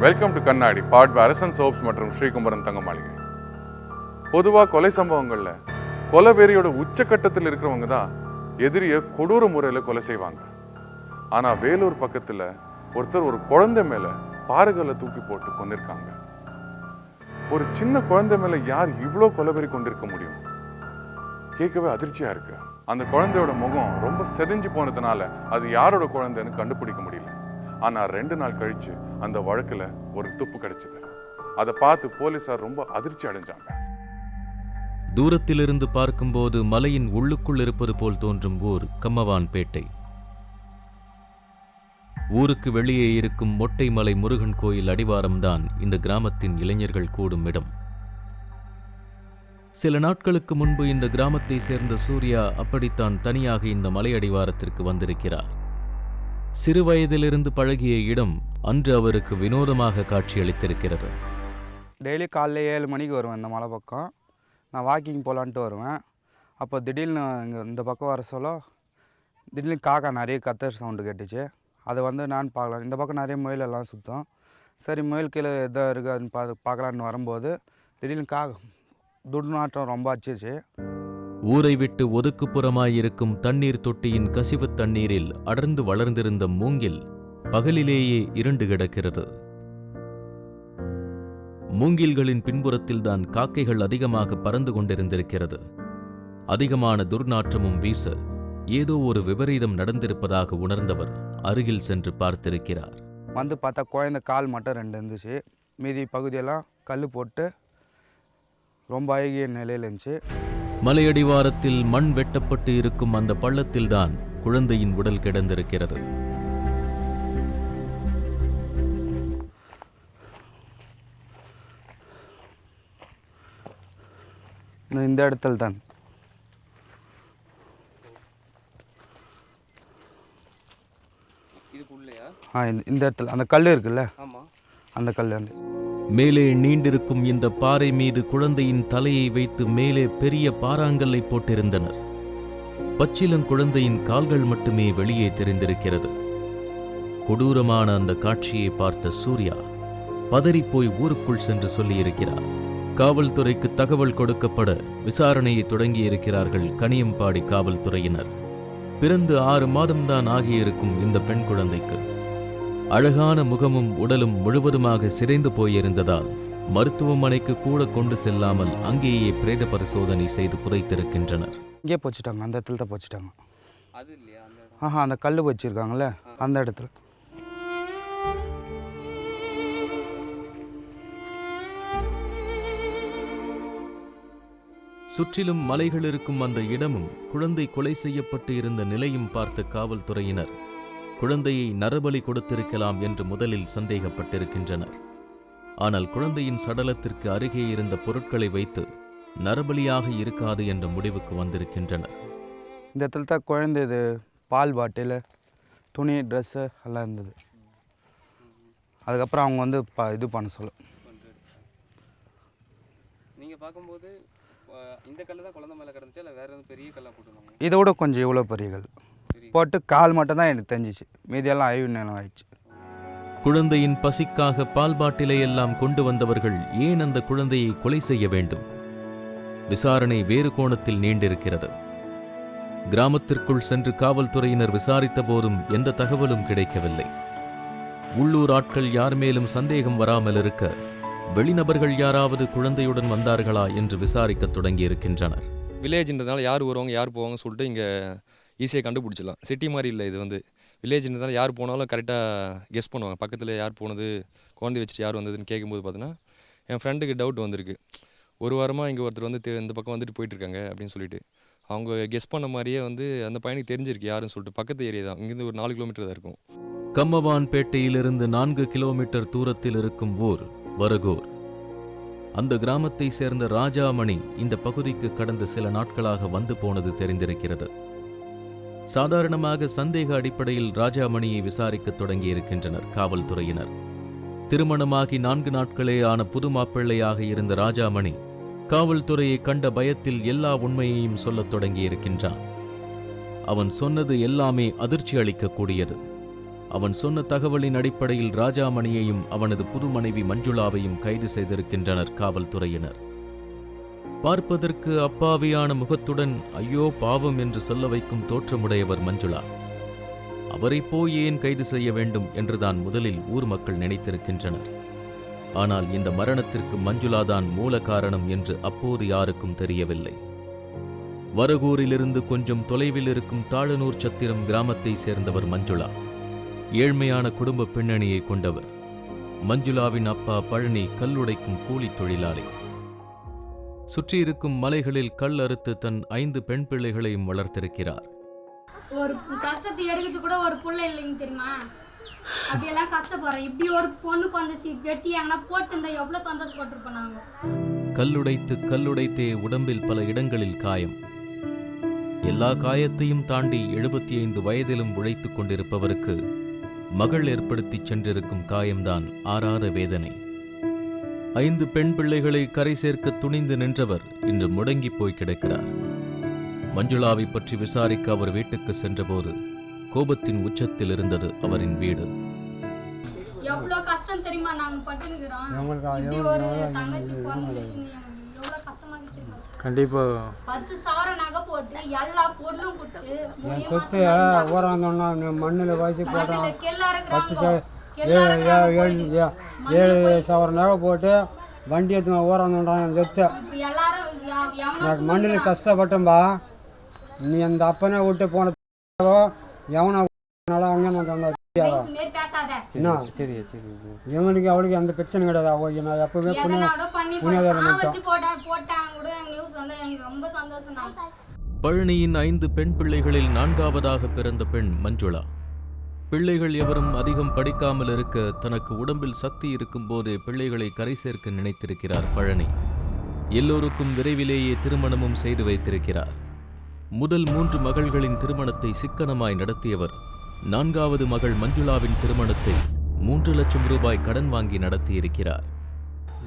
Welcome to கண்ணாடி part by அரசன் soaps மற்றும் ஸ்ரீகுமரன் தங்க மாளிகை. பொதுவாக கொலை சம்பவங்களில் கொலைவெறியோட உச்சக்கட்டத்தில் இருக்கிறவங்க தான் எதிரியை கொடூர முறையில் கொலை செய்வாங்க. ஆனால் வேலூர் பக்கத்தில் ஒருத்தர் ஒரு குழந்தை மேலே பாறைகளை தூக்கி போட்டு கொண்டிருக்காங்க. ஒரு சின்ன குழந்தை மேலே யார் இவ்வளோ கொலைவெறி கொண்டிருக்க முடியும்? கேட்கவே அதிர்ச்சியாக இருக்கு. அந்த குழந்தையோட முகம் ரொம்ப செதிஞ்சு போனதுனால அது யாரோட குழந்தைன்னு கண்டுபிடிக்க முடியல. ஆனால் 2 நாள் கழிச்சு அந்த வழக்கில் ஒரு துப்பு கிடைச்சது. அதை பார்த்து போலீசார் ரொம்ப அதிர்ச்சி அடைஞ்சாங்க. தூரத்திலிருந்து பார்க்கும்போது மலையின் உள்ளுக்குள் இருப்பது போல் தோன்றும் ஊர் கம்மவான்பேட்டை. ஊருக்கு வெளியே இருக்கும் மொட்டைமலை முருகன் கோயில் அடிவாரம்தான் இந்த கிராமத்தின் இளைஞர்கள் கூடும் இடம். சில நாட்களுக்கு முன்பு இந்த கிராமத்தை சேர்ந்த சூர்யா அப்படித்தான் தனியாக இந்த மலை அடிவாரத்திற்கு வந்திருக்கிறார். சிறுவயதிலிருந்து பழகிய இடம் அன்று அவருக்கு வினோதமாக காட்சியளித்திருக்கிறது. டெய்லி காலைல 7 மணிக்கு வருவேன் இந்த மலை பக்கம். நான் வாக்கிங் போகலான்ட்டு வருவேன். அப்போ திடீர்னு இங்கே இந்த பக்கம் வர சொல்ல திடீர்னு காக்கா நிறைய கத்தர் சவுண்டு கேட்டுச்சு. அதை நான் பார்க்கலாம். இந்த பக்கம் நிறைய முயல் எல்லாம் சுற்றும். சரி முயல் கீழே எதோ இருக்குது அதுன்னு பார்க்கலான்னு வரும்போது திடீர்னு துர்நாற்றம் ரொம்ப அச்சிச்சு. ஊரை விட்டு ஒதுக்குப்புறமாயிருக்கும் தண்ணீர் தொட்டியின் கசிவு தண்ணீரில் அடர்ந்து வளர்ந்திருந்த மூங்கில் பகலிலேயே இருண்டு கிடக்கிறது. மூங்கில்களின் பின்புறத்தில்தான் காக்கைகள் அதிகமாக பறந்து கொண்டிருந்திருக்கிறது. அதிகமான துர்நாற்றமும் வீச ஏதோ ஒரு விபரீதம் நடந்திருப்பதாக உணர்ந்தவர் அருகில் சென்று பார்த்திருக்கிறார். பார்த்தா குழந்தை கால் மட்டும் 2 இருந்துச்சு. மீதி பகுதியெல்லாம் கல் போட்டு ரொம்ப அழகிய நிலையில் இருந்துச்சு. மலையடிவாரத்தில் மண் வெட்டப்பட்டு இருக்கும் அந்த பள்ளத்தில்தான் குழந்தையின் உடல் கிடந்திருக்கிறது. இந்த இடத்துல தான் இந்த இடத்துல அந்த கல் இருக்குல்ல, அந்த கல் மேலே நீண்டிருக்கும் இந்த பாறை மீது குழந்தையின் தலையை வைத்து மேலே பெரிய பாறாங்கல்லை போட்டிருந்தனர். பச்சிலங்குழந்தையின் கால்கள் மட்டுமே வெளியே தெரிந்திருக்கிறது. கொடூரமான அந்த காட்சியை பார்த்த சூர்யா பதறிப்போய் ஊருக்குள் சென்று சொல்லியிருக்கிறார். காவல்துறைக்கு தகவல் கொடுக்கப்பட விசாரணையை தொடங்கியிருக்கிறார்கள் கனியம்பாடி காவல்துறையினர். பிறந்து 6 மாதம்தான் ஆகியிருக்கும் இந்த பெண் குழந்தைக்கு அழகான முகமும் உடலும் முழுவதுமாக சிதைந்து போயிருந்ததால் மருத்துவமனைக்கு கூட கொண்டு செல்லாமல் அங்கேயே பிரேத பரிசோதனை செய்து புதைத்திருக்கின்றனர். இங்கே போச்சுட்டாங்க, அந்த இடத்துல தான் போச்சுட்டாங்க. அது இல்லையா? அந்த கல் வச்சிருக்காங்கல்ல அந்த இடத்துல. சுற்றிலும் மலைகள் இருக்கும் அந்த இடமும் குழந்தை கொலை செய்யப்பட்டு இருந்த நிலையும் பார்த்த காவல்துறையினர் குழந்தையை நரபலி கொடுத்திருக்கலாம் என்று முதலில் சந்தேகப்பட்டிருக்கின்றனர். ஆனால் குழந்தையின் சடலத்திற்கு அருகே இருந்த பொருட்களை வைத்து நரபலியாக இருக்காது என்ற முடிவுக்கு வந்திருக்கின்றனர். இந்த இடத்துல தான் குழந்தை இது பால் பாட்டில், துணி, ட்ரெஸ்ஸு எல்லாம் இருந்தது. அதுக்கப்புறம் அவங்க இது பண்ண சொல்ல. நீங்கள் பார்க்கும்போது இந்த கல்லு தான் குழந்தை மேலே கிடந்துச்சு, இல்லை வேற எதுவும் பெரிய கல்லாக போட்டுருந்தாங்க? இதை விட கொஞ்சம் இவ்வளோ பெரிய கல் போட்டு கால் மட்டும் தான் எனக்கு தெரிஞ்சிச்சு. மீதியெல்லாம் அழிவு நிலம் ஆயிடுச்சு. குழந்தையின் பசிக்காக பால் பாட்டிலை எல்லாம் கொண்டு வந்தவர்கள் ஏன் அந்த குழந்தையை கொலை செய்ய வேண்டும்? விசாரணை வேறு கோணத்தில் நீண்டிருக்கிறது. கிராமத்திற்குள் சென்று காவல்துறையினர் விசாரித்த போதும் எந்த தகவலும் கிடைக்கவில்லை. உள்ளூர் ஆட்கள் யார் மேலும் சந்தேகம் வராமல் இருக்க வெளிநபர்கள் யாராவது குழந்தையுடன் வந்தார்களா என்று விசாரிக்க தொடங்கியிருக்கின்றனர். வில்லேஜ்ன்றதுனால யார் வருவாங்க யார் போவாங்க சொல்லிட்டு இங்கே ஈஸியாக கண்டுபிடிச்சிடலாம். சிட்டி மாதிரி இல்லை, இது வில்லேஜ்ன்றதுனால யார் போனாலும் கரெக்டாக கெஸ் பண்ணுவாங்க. பக்கத்தில் யார் போனது, குழந்தை வச்சுட்டு யார் வந்ததுன்னு கேட்கும்போது பார்த்தீங்கன்னா என் ஃப்ரெண்டுக்கு டவுட் வந்திருக்கு. 1 வாரமாக இங்கே ஒருத்தர் இந்த பக்கம் வந்துட்டு போயிட்டுருக்காங்க அப்படின்னு சொல்லிட்டு அவங்க கெஸ் பண்ண மாதிரியே அந்த பையனுக்கு தெரிஞ்சிருக்கு யாருன்னு சொல்லிட்டு. பக்கத்து ஏரியா தான், இங்கேருந்து ஒரு 4 கிலோமீட்டர் தான் இருக்கும். கம்மவான்பேட்டையிலிருந்து 4 கிலோமீட்டர் தூரத்தில் இருக்கும் ஊர் வரகூர். அந்த கிராமத்தை சேர்ந்த ராஜாமணி இந்த பகுதிக்கு கடந்த சில நாட்களாக வந்து போனது தெரிந்திருக்கிறது. சாதாரணமாக சந்தேக அடிப்படையில் ராஜாமணியை விசாரிக்க தொடங்கியிருக்கின்றனர் காவல்துறையினர். திருமணமாகி 4 நாட்களே ஆன புது மாப்பிள்ளையாக இருந்த ராஜாமணி காவல்துறையை கண்ட பயத்தில் எல்லா உண்மையையும் சொல்லத் தொடங்கியிருக்கின்றான். அவன் சொன்னது எல்லாமே அதிர்ச்சி அளிக்கக்கூடியது. அவன் சொன்ன தகவலின் அடிப்படையில் ராஜாமணியையும் அவனது புது மனைவி மஞ்சுளாவையும் கைது செய்திருக்கின்றனர் காவல்துறையினர். பார்ப்பதற்கு அப்பாவியான முகத்துடன் ஐயோ பாவம் என்று சொல்ல வைக்கும் தோற்றமுடையவர் மஞ்சுளா. அவரை போய் ஏன் கைது செய்ய வேண்டும் என்றுதான் முதலில் ஊர் மக்கள் நினைத்திருக்கின்றனர். ஆனால் இந்த மரணத்திற்கு மஞ்சுளாதான் மூல காரணம் என்று அப்போது யாருக்கும் தெரியவில்லை. வரகூரிலிருந்து கொஞ்சம் தொலைவில் இருக்கும் தாழனூர் சத்திரம் கிராமத்தை சேர்ந்தவர் மஞ்சுளா. ஏழ்மையான குடும்ப பின்னணியை கொண்டவர். மஞ்சுளாவின் அப்பா பழனி கல்லுடைக்கும் கூலித் தொழிலாளி. சுற்றியிருக்கும் மலைகளில் கல் அறுத்து தன் 5 பெண் பிள்ளைகளையும் வளர்த்திருக்கிறார். ஒரு கஷ்டத்தை எடுக்கிறது கூட ஒரு புள்ள இல்லைங்க தெரியுமா? அப்படியெல்லாம் கஷ்டப்படுறேன். இப்படி ஒரு பொண்ணு வந்துச்சு வெட்டி எங்கன்னா போட்டு இருந்தா எவ்வளவு சந்தோஷப்பட்டிருப்போம் நாங்க. கல்லுடைத்தே உடம்பில் பல இடங்களில் காயம். எல்லா காயத்தையும் தாண்டி 75 வயதிலும் உழைத்துக் கொண்டிருப்பவருக்கு மகள் ஏற்படுத்திச் சென்றிருக்கும் காயம்தான் ஆறாத வேதனை. 5 பெண் பிள்ளைகளை கரை சேர்க்க துணிந்து நின்றவர் இன்று முடங்கி போய் கிடக்கிறார். மஞ்சுளாவை பற்றி விசாரிக்க அவர் வீட்டுக்கு சென்றபோது கோபத்தின் உச்சத்தில் இருந்தது அவரின் வீடு. எவ்வளவு கஷ்டம் தெரியுமா நாங்க பட்டுனுக்கிறோம். இப்படி ஒரு தங்கச்சி பிறந்துச்சுன்னு எவ்வளவு கஷ்டமா இருக்கு. கண்டிப்பா 10 சவரம் நகை போட்டு எல்லா பொருளும் கொடுத்து என் சொத்து ஓராந்தோன்னா மண்ணில் வாசி போட்டான். 7 சவரம் நகை போட்டு வண்டி எடுத்து ஓராந்தோன்றான் என் சொத்து. எனக்கு மண்ணில் கஷ்டப்பட்டேன்பா. நீ அந்த அப்பனை விட்டு போன எவனா அங்கே என்ன சரி சரி எங்களுக்கு அவளுக்கு அந்த பிரச்சனை கிடையாது. நான் எப்பவுமே பழனியின் 5 பெண் பிள்ளைகளில் 4ஆவதாக பிறந்த பெண் மஞ்சுளா. பிள்ளைகள் எவரும் அதிகம் படிக்காமல் இருக்க தனக்கு உடம்பில் சக்தி இருக்கும் போதே பிள்ளைகளை கரை சேர்க்க நினைத்திருக்கிறார் பழனி. எல்லோருக்கும் விரைவிலேயே திருமணமும் செய்து வைத்திருக்கிறார். முதல் 3 மகள்களின் திருமணத்தை சிக்கனமாய் நடத்தியவர் 4ஆவது மகள் மஞ்சுளாவின் திருமணத்தை 3 லட்சம் ரூபாய் கடன் வாங்கி நடத்தியிருக்கிறார்.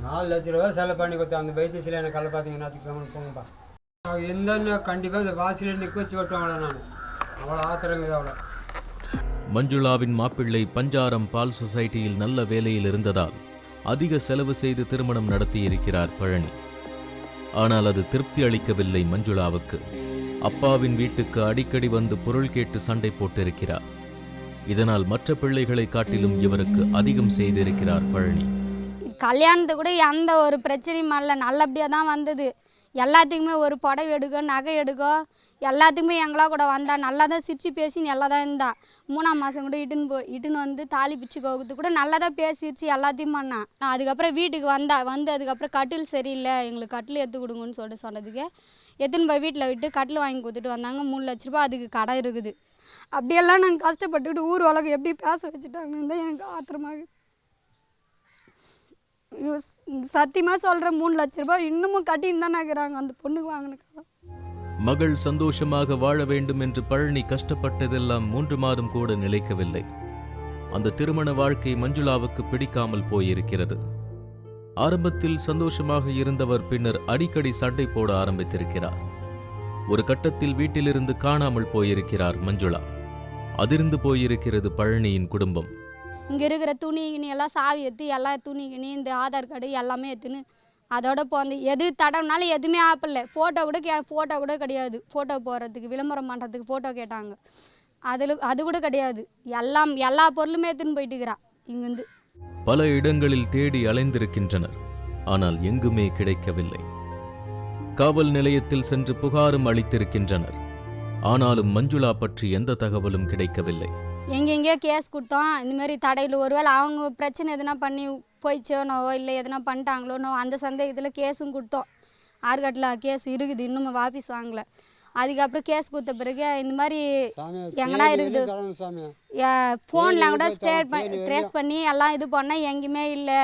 4 லட்சம் ரூபாய் செலவு பண்ணி கொடுத்தா அந்த வைத்தியசில எனக்கு கலை பார்த்தீங்கன்னா போங்கப்பா. எந்த கண்டிப்பாக இந்த வாசியில் நிற்க வச்சு விட்டுவாங்கள நான் அவ்வளோ ஆத்திரங்க அவ்வளோ. மஞ்சுளாவின் மாப்பிள்ளை பஞ்சாரம் பால் சொசைட்டியில் நல்ல வேலையில் இருந்ததால் அதிக செலவு செய்து திருமணம் நடத்தியிருக்கிறார் பழனி. ஆனால் அது திருப்தி அளிக்கவில்லை மஞ்சுளாவுக்கு. அப்பாவின் வீட்டுக்கு அடிக்கடி வந்து பொருள் கேட்டு சண்டை போட்டிருக்கிறார். இதனால் மற்ற பிள்ளைகளை காட்டிலும் இவருக்கு அதிகம் செய்திருக்கிறார் பழனி. கல்யாணத்தை கூட எந்த ஒரு பிரச்சனையும் இல்லை, நல்லபடியாக தான் வந்தது. எல்லாத்துக்குமே ஒரு புடவை எடுக்க நகை எடுக்க எல்லாத்துக்குமே எங்களா கூட வந்தா நல்லா தான் சிரிச்சு பேசி நல்லா தான் இருந்தா. 3ஆம் மாதம் கூட இட்டுன்னு வந்து தாலி பிச்சு கோகுத்து கூட நல்லா தான் பேசிடுச்சு எல்லாத்தையும் பண்ணான். நான் அதுக்கப்புறம் வீட்டுக்கு வந்து அதுக்கப்புறம் கட்டில் சரியில்லை எங்களுக்கு கட்டில் எடுத்து கொடுங்கன்னு சொன்னதுக்கு எடுத்துன்னு போய் வீட்டில் விட்டு கட்டில் வாங்கி கொடுத்துட்டு வந்தாங்க. 3 லட்ச ரூபா அதுக்கு கடை இருக்குது. அப்படியெல்லாம் நாங்கள் கஷ்டப்பட்டுக்கிட்டு ஊர் உலகம் எப்படி பேச வச்சுட்டாங்கன்னு தான் எனக்கு ஆத்திரமாகுது. சத்தியமாக சொல்கிறேன், 3 லட்ச ரூபாய் இன்னமும் கட்டின்னு தான் இருக்கிறாங்க அந்த பொண்ணுக்கு வாங்கினக்காக. மகள் சந்தோஷமாக வாழ வேண்டும் என்று பழனி கஷ்டப்பட்டதெல்லாம் 3 மாதம் கூட நிலைக்கவில்லை. அந்த திருமண வாழ்க்கை மஞ்சுளாவுக்கு பிடிக்காமல் போயிருக்கிறது. ஆரம்பத்தில் சந்தோஷமாக இருந்தவர் பின்னர் அடிக்கடி சண்டை போட ஆரம்பித்திருக்கிறார். ஒரு கட்டத்தில் வீட்டிலிருந்து காணாமல் போயிருக்கிறார் மஞ்சுளா. அதிர்ந்து போயிருக்கிறது பழனியின் குடும்பம். இங்கே இருக்கிற துணி கிணி எல்லாம் சாவி எடுத்து எல்லா துணி கிணி இந்த ஆதார் கார்டு எல்லாமே எடுத்துன்னு அதோட போந்து எது தடவுனாலும் எதுவுமே ஆப்பிடல. ஃபோட்டோ கூட கிடையாது. ஃபோட்டோ போடுறதுக்கு விளம்பரம் பண்ணுறதுக்கு ஃபோட்டோ கேட்டாங்க, அது கூட கிடையாது. எல்லா பொருளுமே எடுத்துன்னு போயிட்டுக்கிறா. இங்கேருந்து பல இடங்களில் தேடி அலைந்திருக்கின்றனர். ஆனால் எங்குமே கிடைக்கவில்லை. காவல் நிலையத்தில் சென்று புகாரும் அளித்திருக்கின்றனர். ஆனாலும் மஞ்சுளா பற்றி எந்த தகவலும் கிடைக்கவில்லை. எங்கெங்கேயோ கேஸ் கொடுத்தோம். இந்தமாரி தடையில் ஒருவேளை அவங்க பிரச்சனை எதுனா பண்ணி போயிச்சோனோ இல்லை எதுனா பண்ணிட்டாங்களோனோ அந்த சந்தேகத்தில் கேஸும் கொடுத்தோம். ஆர்காட்டில் கேஸ் இருக்குது, இன்னும் வாபஸ் வாங்கலை. அதுக்கப்புறம் கேஸ் கொடுத்த பிறகு இந்த மாதிரி எங்கடா இருக்குது ஃபோன்லாம் கூட ட்ரேஸ் பண்ணி எல்லாம் இது பண்ணால் எங்கேயுமே இல்லை.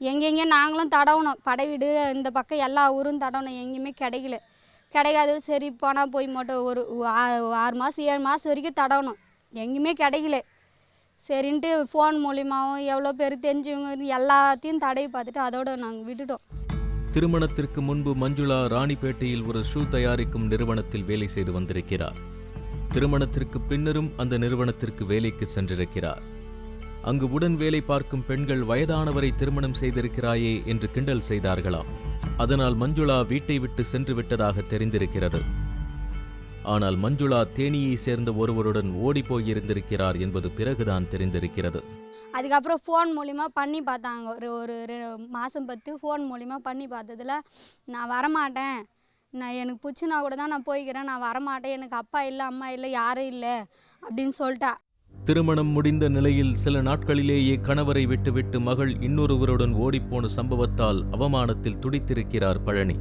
எங்கெங்கே நாங்களும் தடவணும், படைவீடு இந்த பக்கம் எல்லா ஊரும் தடவணும், எங்கேயுமே கிடைக்காது. சரி போனால் போய் மட்டும் ஒரு 6 மாதம் 7 மாதம் வரைக்கும் தடவணும், எங்கேயுமே கிடைக்கல. சரின்ட்டு ஃபோன் மூலியமாகவும் எவ்வளோ பேர் தெரிஞ்சவங்க எல்லாத்தையும் தடவி பார்த்துட்டு அதோடு நாங்கள் விட்டுட்டோம். திருமணத்திற்கு முன்பு மஞ்சுளா ராணிப்பேட்டையில் ஒரு ஷூ தயாரிக்கும் நிறுவனத்தில் வேலை செய்து வந்திருக்கிறார். திருமணத்திற்கு பின்னரும் அந்த நிறுவனத்திற்கு வேலைக்கு சென்றிருக்கிறார். அங்கு உடன் வேலை பார்க்கும் பெண்கள் வயதானவரை திருமணம் செய்திருக்கிறாயே என்று கிண்டல் செய்தார்களாம். அதனால் மஞ்சுளா வீட்டை விட்டு சென்று விட்டதாக தெரிந்திருக்கிறது. ஆனால் மஞ்சுளா தேனியை சேர்ந்த ஒருவருடன் ஓடிப்போயிருந்திருக்கிறார் என்பது பிறகுதான் தெரிந்திருக்கிறது. அதுக்கப்புறம் ஃபோன் மூலிமா பண்ணி பார்த்தாங்க. ஒரு மாதம் பத்து ஃபோன் மூலிமா பண்ணி பார்த்ததில் நான் வரமாட்டேன், எனக்கு பிடிச்சினா கூட தான் நான் போய்க்கிறேன், நான் வரமாட்டேன், எனக்கு அப்பா இல்லை அம்மா இல்லை யாரும் இல்லை அப்படின்னு சொல்லிட்டா. திருமணம் முடிந்த நிலையில் சில நாட்களிலேயே கணவரை விட்டுவிட்டு மகள் இன்னொருவருடன் ஓடிப்போன சம்பவத்தால் அவமானத்தில் துடித்திருக்கிறார் பழனி.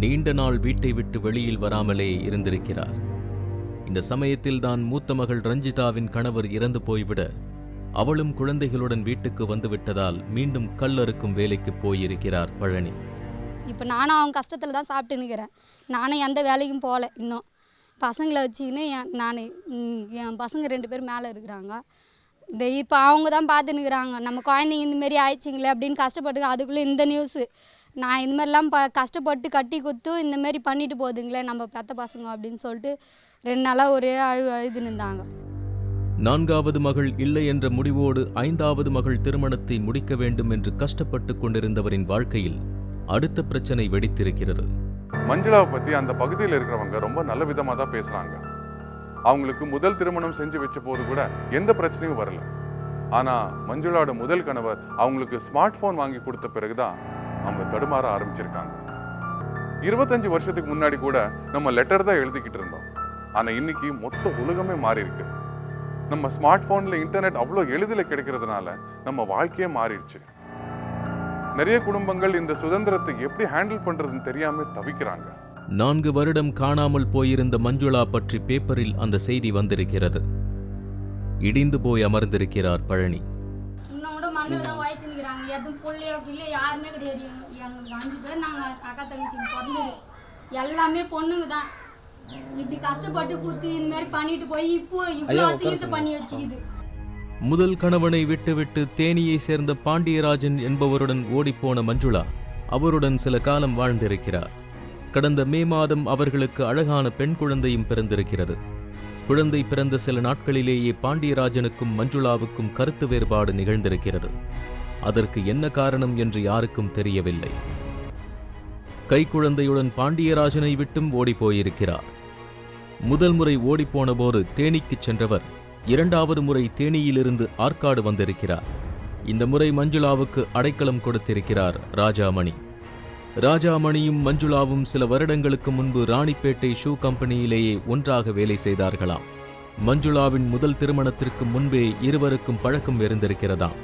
நீண்ட நாள் வீட்டை விட்டு வெளியில் வராமலே இருந்திருக்கிறார். இந்த சமயத்தில் தான் மூத்த மகள் ரஞ்சிதாவின் கணவர் இறந்து போய்விட அவளும் குழந்தைகளுடன் வீட்டுக்கு வந்துவிட்டதால் மீண்டும் கல்லறுக்கும் வேலைக்கு போயிருக்கிறார் பழனி. இப்போ நானும் அவங்க கஷ்டத்தில் தான் சாப்பிட்டு நிற்கிறேன். நானும் எந்த வேலைக்கும் போகல. இன்னும் பசங்களை வச்சுக்கின்னு என் பசங்க 2 பேர் மேலே இருக்கிறாங்க. இப்போ அவங்க தான் பார்த்து நிற்கிறாங்க. நம்ம குழந்தைங்க இந்தமாரி ஆயிடுச்சிங்களே அப்படின்னு கஷ்டப்பட்டு, அதுக்குள்ளே இந்த நியூஸு நான் இந்த மாதிரிலாம் கஷ்டப்பட்டு கட்டி குத்து இந்தமாரி பண்ணிட்டு போகுதுங்களே நம்ம பெத்த பசங்க அப்படின்னு சொல்லிட்டு 2 நாளாக ஒரே அழுது நின்றாங்க. 4வது மகள் இல்லை என்ற முடிவோடு 5வது மகள் திருமணத்தை முடிக்க வேண்டும் என்று கஷ்டப்பட்டு கொண்டிருந்தவரின் வாழ்க்கையில் அடுத்த பிரச்சனை வெடித்திருக்கிறது. மஞ்சுளாவை பற்றி அந்த பகுதியில் இருக்கிறவங்க ரொம்ப நல்ல விதமாக தான் பேசுகிறாங்க. அவங்களுக்கு முதல் திருமணம் செஞ்சு வச்ச போது கூட எந்த பிரச்சனையும் வரல. ஆனால் மஞ்சுளாவோட முதல் கணவர் அவங்களுக்கு ஸ்மார்ட் ஃபோன் வாங்கி கொடுத்த பிறகுதான் அவங்க தடுமாற ஆரம்பிச்சிருக்காங்க. 25 வருஷத்துக்கு முன்னாடி கூட நம்ம லெட்டர் தான் எழுதிக்கிட்டு இருந்தோம். ஆனால் இன்னைக்கு மொத்த உலகமே மாறி இருக்கு. நம்ம ஸ்மார்ட் ஃபோனில் இன்டர்நெட் அவ்வளோ எளிதில் கிடைக்கிறதுனால நம்ம வாழ்க்கையே மாறிடுச்சு. நிறைய குடும்பங்கள் இந்த சுதந்திரத்தை எப்படி ஹேண்டில் பண்றதுன்னு தெரியாம தவிக்கிறாங்க. 4 வருடம் காணாமல் போயிருந்த மஞ்சுளா பற்றி பேப்பரில் அந்த செய்தி வந்திருக்கிறது. இடிந்து போய் அமர்ந்திருக்கிறார் பழனி. இன்னும் கூட மண்ணில் தான் வாய்ச்சிருக்கிறாங்க. எதுவும் பிள்ளையோ பிள்ளையோ யாருமே கிடையாது. எங்களுக்கு 5 பேர் நாங்கள் அக்கா தங்கச்சிங்க பிறந்தது எல்லாமே பொண்ணுங்க தான். இப்படி கஷ்டப்பட்டு குத்தி இந்த மாதிரி பண்ணிட்டு போய் இப்போ இவ்வளோ அசிங்கத்தை பண்ணி வச்சுக்குது. முதல் கணவனை விட்டுவிட்டு தேனியை சேர்ந்த பாண்டியராஜன் என்பவருடன் ஓடிப்போன மஞ்சுளா அவருடன் சில காலம் வாழ்ந்திருக்கிறார். கடந்த மே மாதம் அவர்களுக்கு அழகான பெண் குழந்தையும் பிறந்திருக்கிறது. குழந்தை பிறந்த சில நாட்களிலேயே பாண்டியராஜனுக்கும் மஞ்சுளாவுக்கும் கருத்து வேறுபாடு நிகழ்ந்திருக்கிறது. அதற்கு என்ன காரணம் என்று யாருக்கும் தெரியவில்லை. கைக்குழந்தையுடன் பாண்டியராஜனை விட்டும் ஓடிப்போயிருக்கிறார். முதல் முறை ஓடிப்போன போது தேனிக்கு சென்றவர் 2வது முறை தேனியிலிருந்து ஆற்காடு வந்திருக்கிறார். இந்த முறை மஞ்சுளாவுக்கு அடைக்கலம் கொடுத்திருக்கிறார் ராஜாமணி. ராஜாமணியும் மஞ்சுளாவும் சில வருடங்களுக்கு முன்பு ராணிப்பேட்டை ஷூ கம்பெனியிலேயே ஒன்றாக வேலை செய்தார்களாம். மஞ்சுளாவின் முதல் திருமணத்திற்கு முன்பே இருவருக்கும் பழக்கம் இருந்திருக்கிறதாம்.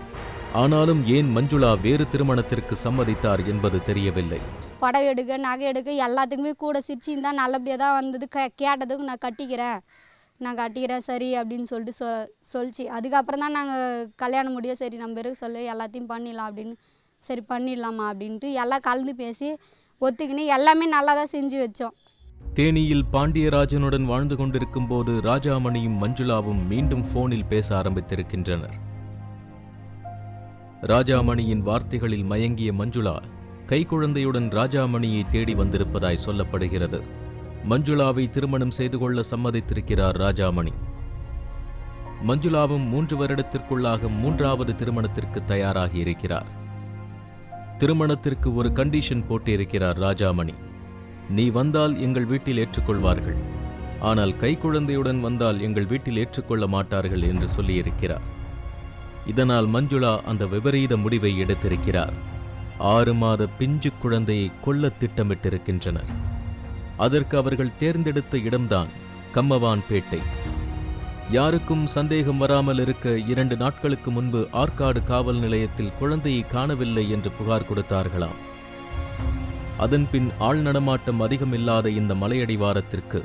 ஆனாலும் ஏன் மஞ்சுளா வேறு திருமணத்திற்கு சம்மதித்தார் என்பது தெரியவில்லை. புடவை எடுக்க நகை எடுக்க எல்லாத்துக்குமே கூட சிரிச்சின்னு தான் நல்லபடியாக தான் வந்தது. கேட்டதுக்கு நான் கட்டிக்கிறேன் சரி அப்படின்னு சொல்லிட்டு சொல்லிச்சு. அதுக்கப்புறம் தான் நாங்கள் கல்யாணம் முடிய சரி நம்ம பேருக்கு சொல்லி எல்லாத்தையும் பண்ணிடலாம் அப்படின்னு சரி பண்ணிடலாமா அப்படின்ட்டு எல்லாம் கலந்து பேசி ஒத்துக்கின்னு எல்லாமே நல்லா தான் செஞ்சு வச்சோம். தேனியில் பாண்டியராஜனுடன் வாழ்ந்து கொண்டிருக்கும் போது ராஜாமணியும் மஞ்சுளாவும் மீண்டும் போனில் பேச ஆரம்பித்திருக்கின்றனர். ராஜாமணியின் வார்த்தைகளில் மயங்கிய மஞ்சுளா கைக்குழந்தையுடன் ராஜாமணியை தேடி வந்திருப்பதாய் சொல்லப்படுகிறது. மஞ்சுளாவை திருமணம் செய்து கொள்ள சம்மதித்திருக்கிறார் ராஜாமணி. மஞ்சுளாவும் 3 வருடத்திற்குள்ளாக 3வது திருமணத்திற்கு தயாராகி இருக்கிறார். திருமணத்திற்கு ஒரு கண்டிஷன் போட்டிருக்கிறார் ராஜாமணி. நீ வந்தால் எங்கள் வீட்டில் ஏற்றுக்கொள்வார்கள், ஆனால் கைக்குழந்தையுடன் வந்தால் எங்கள் வீட்டில் ஏற்றுக்கொள்ள மாட்டார்கள் என்று சொல்லியிருக்கிறார். இதனால் மஞ்சுளா அந்த விபரீத முடிவை எடுத்திருக்கிறார். 6 மாத பிஞ்சு குழந்தையை கொல்ல திட்டமிட்டிருக்கின்றனர். அதற்கு அவர்கள் தேர்ந்தெடுத்த இடம்தான் கம்மவான்பேட்டை. யாருக்கும் சந்தேகம் வராமல் இருக்க 2 நாட்களுக்கு முன்பு ஆற்காடு காவல் நிலையத்தில் குழந்தையை காணவில்லை என்று புகார் கொடுத்தார்களாம். அதன்பின் ஆள் நடமாட்டம் அதிகமில்லாத இந்த மலையடிவாரத்திற்கு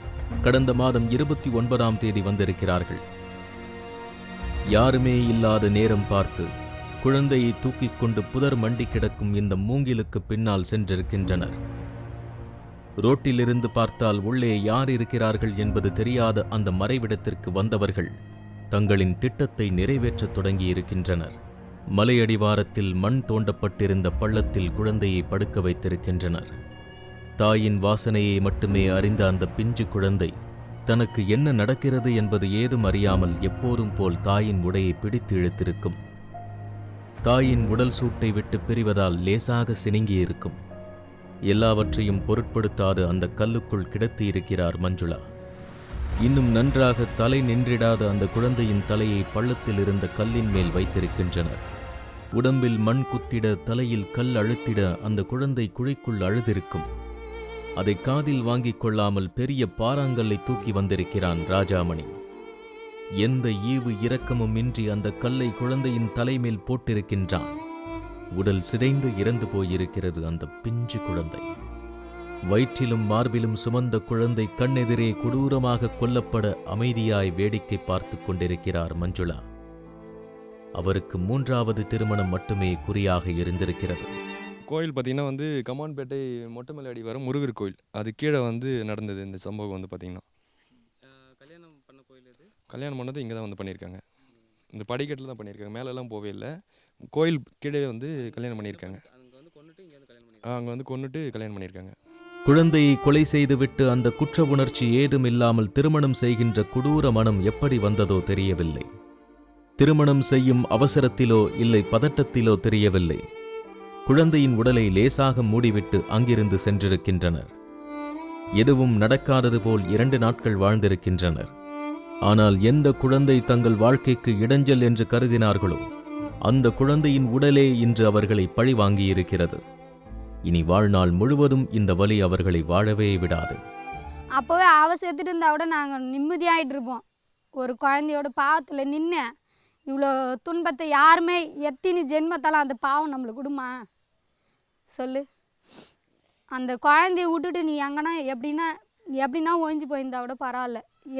கடந்த மாதம் 29ஆம் தேதி வந்திருக்கிறார்கள். யாருமே இல்லாத நேரம் பார்த்து குழந்தையை தூக்கிக் கொண்டு புதர் மண்டி கிடக்கும் இந்த மூங்கிலுக்கு பின்னால் சென்றிருக்கின்றனர். ரோட்டிலிருந்து பார்த்தால் உள்ளே யார் இருக்கிறார்கள் என்பது தெரியாத அந்த மறைவிடத்திற்கு வந்தவர்கள் தங்களின் திட்டத்தை நிறைவேற்றத் தொடங்கியிருக்கின்றனர். மலையடிவாரத்தில் மண் தோண்டப்பட்டிருந்த பள்ளத்தில் குழந்தையை படுக்க வைத்திருக்கின்றனர். தாயின் வாசனையை மட்டுமே அறிந்த அந்த பிஞ்சு குழந்தை தனக்கு என்ன நடக்கிறது என்பது ஏதும் அறியாமல் எப்போதும் போல் தாயின் உடையை பிடித்து இழுத்திருக்கும். தாயின் உடல் சூட்டை விட்டு பிரிவதால் லேசாக சினுங்கியிருக்கும். எல்லாவற்றையும் பொருட்படுத்தாது அந்த கல்லுக்குள் கிடத்தியிருக்கிறார் மஞ்சுளா. இன்னும் நன்றாக தலை நின்றிடாத அந்த குழந்தையின் தலையை பள்ளத்தில் இருந்த கல்லின் மேல் வைத்திருக்கின்றனர். உடம்பில் மண் குத்திட, தலையில் கல் அழுத்திட அந்த குழந்தை குழிக்குள் அழுதிருக்கும். அதை காதில் வாங்கிக் கொள்ளாமல் பெரிய பாறாங்கல்லை தூக்கி வந்திருக்கிறான் ராஜாமணி. எந்த ஈவு இரக்கமும் இன்றி அந்த கல்லை குழந்தையின் தலைமேல் போட்டிருக்கின்றான். உடல் சிதைந்து இறந்து போயிருக்கிறது அந்த பிஞ்சு குழந்தை. வயிற்றிலும் மார்பிலும் சுமந்த குழந்தை கண்ணெதிரே கொடூரமாக கொல்லப்பட அமைதியாய் வேடிக்கை பார்த்து கொண்டிருக்கிறார் மஞ்சுளா. அவருக்கு 3வது திருமணம் மட்டுமே குறியாக இருந்திருக்கிறது. கோயில் பார்த்திங்கன்னா வந்து கமான்பேட்டை மொட்டை மேலே அடி வர முருகர் கோயில், அது கீழே வந்து நடந்தது இந்த சம்பவம் வந்து பார்த்திங்கன்னா. கல்யாணம் பண்ண கோயில் இது? கல்யாணம் பண்ணது இங்கே தான் வந்து பண்ணியிருக்காங்க. இந்த படிக்கட்டில் தான் பண்ணியிருக்காங்க, மேலெல்லாம் போவே இல்லை. கோயில் கீழே வந்து கல்யாணம் பண்ணியிருக்காங்க. அங்கே வந்து கொண்டுட்டு இங்கே வந்து கல்யாணம் பண்ணியிருக்காங்க. அங்கே வந்து கொன்னுட்டு கல்யாணம் பண்ணியிருக்காங்க. குழந்தையை கொலை செய்துவிட்டு அந்த குற்ற உணர்ச்சி ஏதும் இல்லாமல் திருமணம் செய்கின்ற கொடூர மனம் எப்படி வந்ததோ தெரியவில்லை. திருமணம் செய்யும் அவசரத்திலோ இல்லை பதட்டத்திலோ தெரியவில்லை. குழந்தையின் உடலை லேசாக மூடிவிட்டு அங்கிருந்து சென்றிருக்கின்றனர். எதுவும் நடக்காதது போல் 2 நாட்கள் வாழ்ந்திருக்கின்றனர். ஆனால் எந்த குழந்தை தங்கள் வாழ்க்கைக்கு இடைஞ்சல் என்று கருதினார்களோ அந்த குழந்தையின் உடலே இன்று அவர்களை பழி வாங்கியிருக்கிறது. இனி வாழ்நாள் முழுவதும் இந்த வலி அவர்களை வாழவே விடாது. அப்போவே செத்துட்டு இருந்தா விட நாங்கள் நிம்மதியாகிட்டு இருப்போம். ஒரு குழந்தையோட பாவத்தில் நின்று இவ்வளோ துன்பத்தை யாருமே எத்தினி ஜென்மத்தாலும் அந்த பாவம் நம்மளுக்கு கொடுமா சொல்லு. அந்த குழந்தைய விட்டுட்டு நீ எங்கன்னா எப்படின்னா ஒழிஞ்சு போயிருந்தா கூட பரவாயில்ல.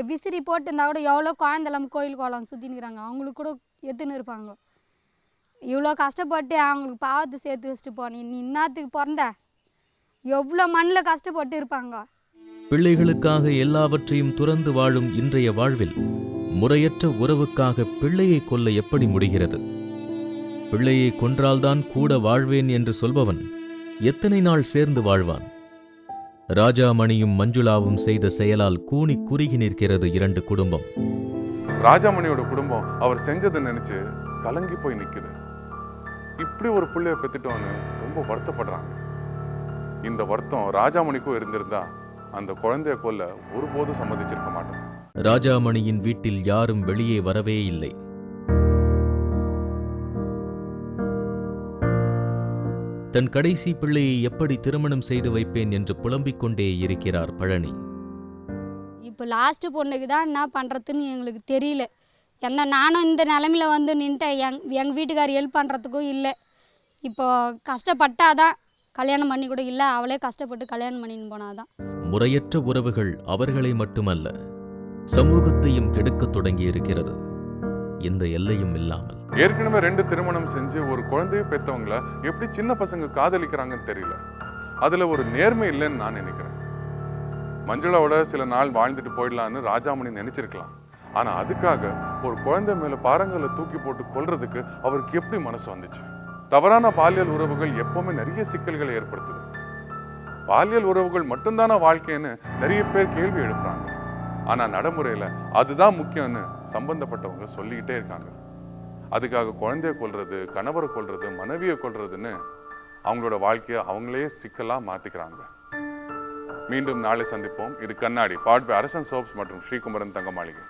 விசிறி போட்டு இருந்தால் கூட எவ்வளோ குழந்தைலாம் கோயில் கோலம் சுற்றினுக்கிறாங்க, அவங்களுக்கு கூட எத்துன்னு இருப்பாங்க. இவ்வளோ கஷ்டப்பட்டு அவங்களுக்கு பாவத்தை சேர்த்து வச்சுட்டு போனேன், நீ இன்னத்துக்கு பிறந்த எவ்வளோ மண்ணில் கஷ்டப்பட்டு இருப்பாங்க. பிள்ளைகளுக்காக எல்லாவற்றையும் துறந்து வாழும் இன்றைய வாழ்வில் முறையற்ற உறவுக்காக பிள்ளையை கொல்ல எப்படி முடிகிறது? பிள்ளையை கொன்றால்தான் கூட வாழ்வேன் என்று சொல்பவன் எத்தனை நாள் சேர்ந்து வாழ்வான்? ராஜாமணியும் மஞ்சுளாவும் செய்த செயலால் கூனி குறுகி நிற்கிறது 2 குடும்பம். ராஜாமணியோட குடும்பம் அவர் செஞ்சதை நினைச்சு கலங்கி போய் நிக்குது. இப்படி ஒரு பிள்ளைய பெத்துட்டோன்னு ரொம்ப வருத்தப்படுறாங்க. இந்த வருத்தம் ராஜாமணிக்கும் இருந்திருந்தா அந்த குழந்தைய கொல்ல ஒருபோதும் சம்மதிச்சிருக்க மாட்டோம். ராஜாமணியின் வீட்டில் யாரும் வெளியே வரவே இல்லை. தன் கடைசி பிள்ளையை எப்படி திருமணம் செய்து வைப்பேன் என்று புலம்பிக் கொண்டே இருக்கிறார் பழனி. இப்போ லாஸ்ட்டு பொண்ணுக்கு தான் என்ன பண்ணுறதுன்னு எங்களுக்கு தெரியல. நானும் இந்த நிலமையில வந்து நின்ட்டேன். எங்கள் வீட்டுக்கார் ஹெல்ப் பண்ணுறதுக்கும் இல்லை. இப்போ கஷ்டப்பட்டாதான் கல்யாணம் பண்ணி கூட இல்லை, அவளே கஷ்டப்பட்டு கல்யாணம் பண்ணின்னு போனாதான். முறையற்ற உறவுகள் அவர்களை மட்டுமல்ல சமூகத்தையும் கெடுக்கத் தொடங்கி இருக்கிறது, எந்த எல்லையும் இல்லாமல். ஏற்கனவே 2 திருமணம் செஞ்சு ஒரு குழந்தைய பெற்றவங்கள எப்படி சின்ன பசங்க காதலிக்கிறாங்கன்னு தெரியல. அதுல ஒரு நேர்மை இல்லைன்னு நான் நினைக்கிறேன். மஞ்சுளாவோட சில நாள் வாழ்ந்துட்டு போயிடலான்னு ராஜாமணி நினைச்சிருக்கலாம். ஆனா அதுக்காக ஒரு குழந்தை மேல பாறாங்கல்ல தூக்கி போட்டு கொல்றதுக்கு அவருக்கு எப்படி மனசு வந்துச்சு? தவறான பாலியல் உறவுகள் எப்பவுமே நிறைய சிக்கல்களை ஏற்படுத்துது. பாலியல் உறவுகள் மட்டும்தான வாழ்க்கைன்னு நிறைய பேர் கேள்வி எழுப்புறாங்க. ஆனா நடைமுறையில அதுதான் முக்கியம்னு சம்பந்தப்பட்டவங்க சொல்லிக்கிட்டே இருக்காங்க. அதுக்காக குழந்தைய கொல்றது, கணவரை கொல்றது, மனைவியை கொல்றதுன்னு அவங்களோட வாழ்க்கையை அவங்களே சிக்கலா மாத்திக்கிறாங்க. மீண்டும் நாளை சந்திப்போம். இது கண்ணாடி, பாட் பை அரசன் சோப்ஸ் மற்றும் ஸ்ரீகுமரன் தங்க மாளிகை.